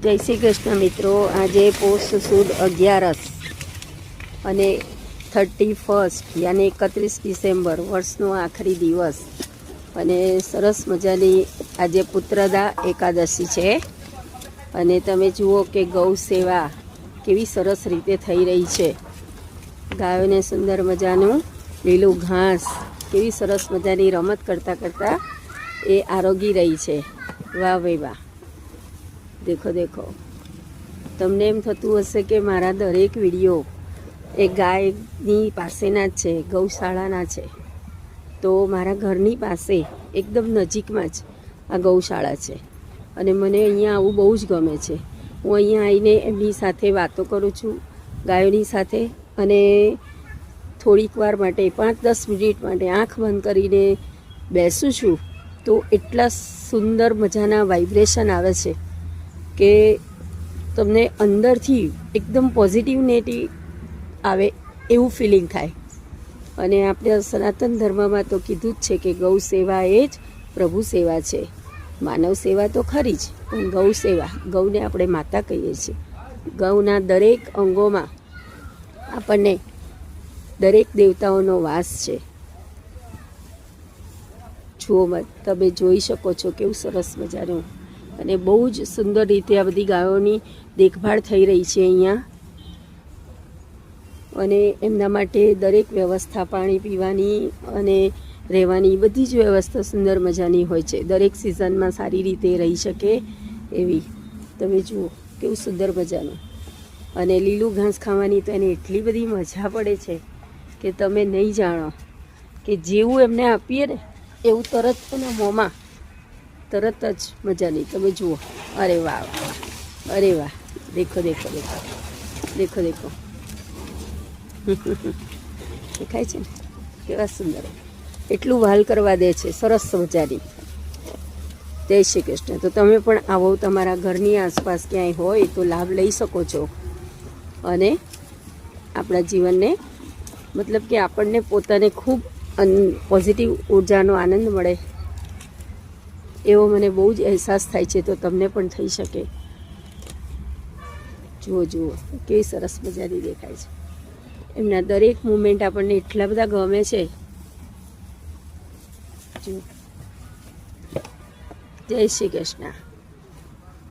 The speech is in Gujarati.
જય શ્રી કૃષ્ણ મિત્રો, આજે પોષ સુદ 11 અને 31 યાની 31 ડિસેમ્બર વર્ષનો આખરી દિવસ અને સરસ મજાની આજે પુત્રદા એકાદશી છે. અને તમે જુઓ કે ગૌ સેવા કેવી સરસ રીતે થઈ રહી છે. ગાયોને સુંદર મજાનું લીલું ઘાસ કેવી સરસ મજાની રમત કરતાં કરતાં એ આરોગી રહી છે. વાહ ભાઈ વાહ, દેખો દેખો. તમને એમ થતું હશે કે મારા દરેક વિડીયો એ ગાયની પાસેના જ છે, ગૌશાળાના છે. તો મારા ઘરની પાસે એકદમ નજીકમાં જ આ ગૌશાળા છે અને મને અહીંયા આવવું બહુ જ ગમે છે. હું અહીંયા આવીને એમની સાથે વાતો કરું છું, ગાયોની સાથે, અને થોડીક વાર માટે 5-10 મિનિટ માટે આંખ બંધ કરીને બેસું છું તો એટલા સુંદર મજાના વાઇબ્રેશન આવે છે કે તમને અંદરથી એકદમ પોઝિટિવિટી આવે એવું ફિલિંગ થાય. અને આપણે સનાતન ધર્મમાં તો કીધું જ છે કે ગૌ સેવા એ જ પ્રભુ સેવા છે. માનવ સેવા તો ખરી જ, પણ ગૌ સેવા, ગૌને આપણે માતા કહીએ છીએ. ગૌના દરેક અંગોમાં આપણને દરેક દેવતાઓનો વાસ છે. જુઓ મત, તમે જોઈ શકો છો કેવું સરસ મજાનું, અને બહુ જ સુંદર રીતે આ બધી ગાયોની દેખભાળ થઈ રહી છે અહીંયા. અને એમના માટે દરેક વ્યવસ્થા, પાણી પીવાની અને રહેવાની બધી જ વ્યવસ્થા સુંદર મજાની હોય છે. દરેક સિઝનમાં સારી રીતે રહી શકે એવી. તમે જુઓ કેવું સુંદર મજાનું. અને લીલું ઘાસ ખાવાની તો એને એટલી બધી મજા પડે છે કે તમે નહીં જાણો. કે જેવું એમને આપીએ ને એવું તરત એના મોંમાં તરત જ મજાની. તમે જુઓ, અરે વાહ વાહ, અરે વાહ, દેખો દેખો દેખો દેખો દેખો. દેખાય છે ને કેવા સુંદર, એટલું વહાલ કરવા દે છે, સરસ મજાની. જય શ્રી કૃષ્ણ. તો તમે પણ આવો, તમારા ઘરની આસપાસ ક્યાંય હોય તો લાભ લઈ શકો છો. અને આપણા જીવનને, મતલબ કે આપણને પોતાને ખૂબ પોઝિટિવ ઉર્જાનો આનંદ મળે એવો મને બહુ જ અહેસાસ થાય છે. તો તમને પણ થઈ શકે. જુઓ જુઓ કેવી સરસ મજાની દેખાય છે. એમના દરેક મુમેન્ટ આપણને એટલા બધા ગમે છે. જુઓ. જય શ્રી કૃષ્ણ.